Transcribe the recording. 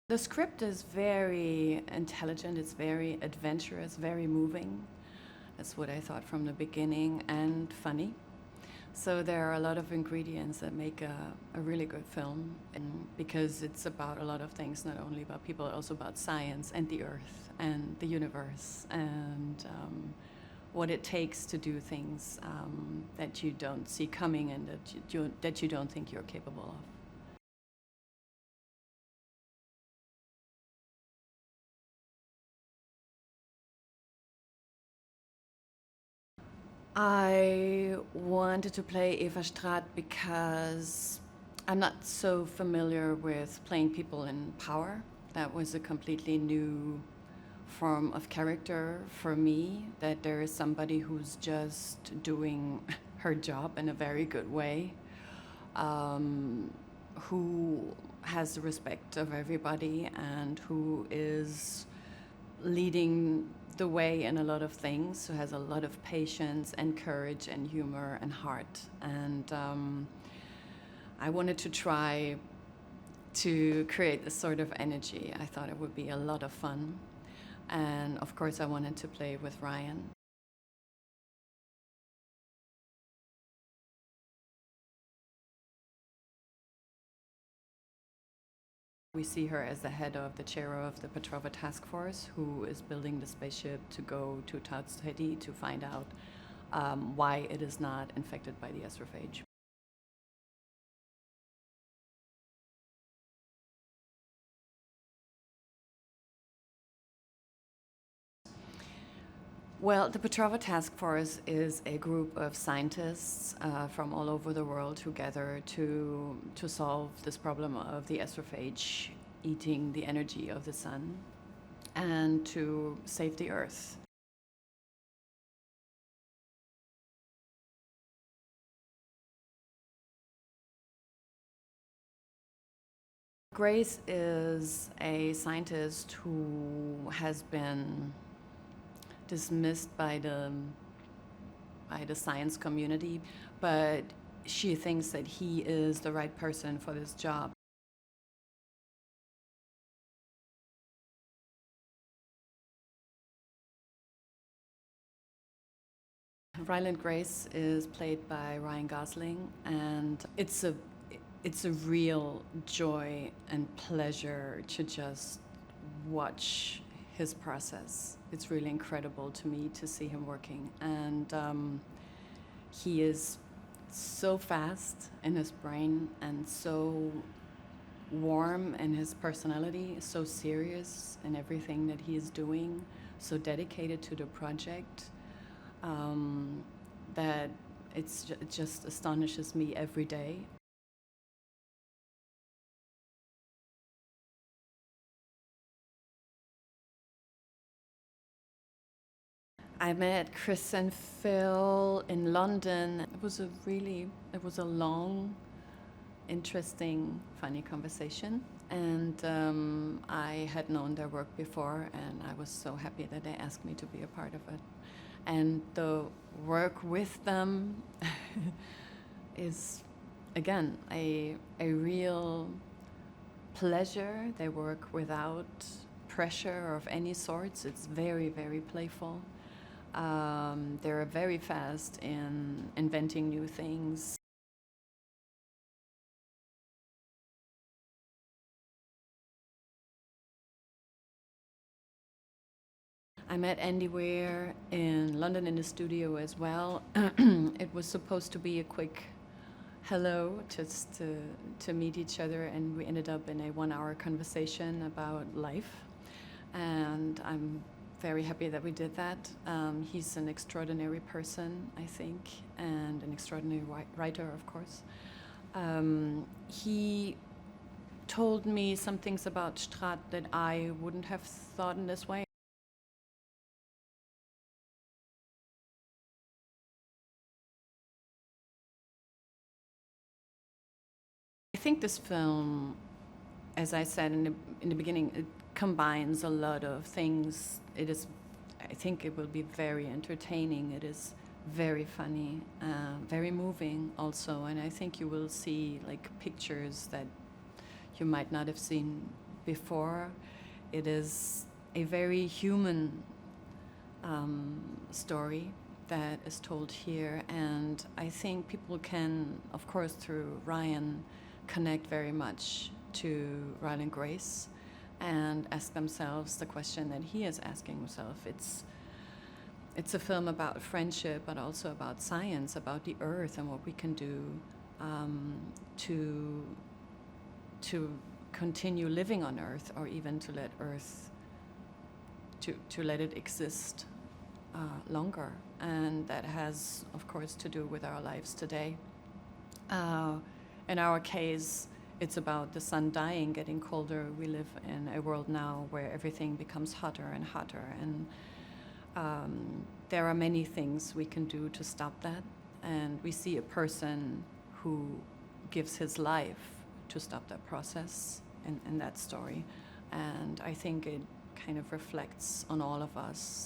The script is very intelligent, it's very adventurous, very moving. That's what I thought from the beginning, and funny. So there are a lot of ingredients that make a really good film, and because it's about a lot of things, not only about people, also about science and the earth and the universe and what it takes to do things that you don't see coming and that you don't think you're capable of. I wanted to play Eva Stratt because I'm not so familiar with playing people in power. That was a completely new form of character for me, that there is somebody who's just doing her job in a very good way, who has the respect of everybody and who is leading the way in a lot of things, who has a lot of patience and courage and humor and heart. And I wanted to try to create this sort of energy. I thought it would be a lot of fun. And of course, I wanted to play with Ryan. We see her as the head of the chair of the Petrova task force, who is building the spaceship to go to Tadstedi to find out why it is not infected by the astrophage. Well, the Petrova Task Force is a group of scientists from all over the world who gather to solve this problem of the astrophage eating the energy of the sun and to save the Earth. Grace is a scientist who has been dismissed by the science community, but she thinks that he is the right person for this job. Ryland Grace is played by Ryan Gosling, and it's a real joy and pleasure to just watch his process. It's really incredible to me to see him working, and he is so fast in his brain and so warm in his personality, so serious in everything that he is doing, so dedicated to the project, that it just astonishes me every day. I met Chris and Phil in London. It was a long, interesting, funny conversation. And I had known their work before, and I was so happy that they asked me to be a part of it. And the work with them is, again, a real pleasure. They work without pressure of any sorts. It's very, very playful. They're very fast in inventing new things. I met Andy Weir in London in the studio as well. It was supposed to be a quick hello, just to meet each other, and we ended up in a 1-hour conversation about life. And I'm very happy that we did that. He's an extraordinary person, I think, and an extraordinary writer, of course. He told me some things about Stratt that I wouldn't have thought in this way. I think this film, as I said in the beginning, it combines a lot of things. I think it will be very entertaining. It is very funny, very moving also, and I think you will see like pictures that you might not have seen before. It is a very human story that is told here, and I think people can, of course, through Ryan, connect very much to Ryland Grace and ask themselves the question that he is asking himself. It's a film about friendship, but also about science, about the earth and what we can do to continue living on earth, or even to let earth, to let it exist longer. And that has, of course, to do with our lives today. In our case, it's about the sun dying, getting colder. We live in a world now where everything becomes hotter and hotter, and there are many things we can do to stop that. And we see a person who gives his life to stop that process in that story. And I think it kind of reflects on all of us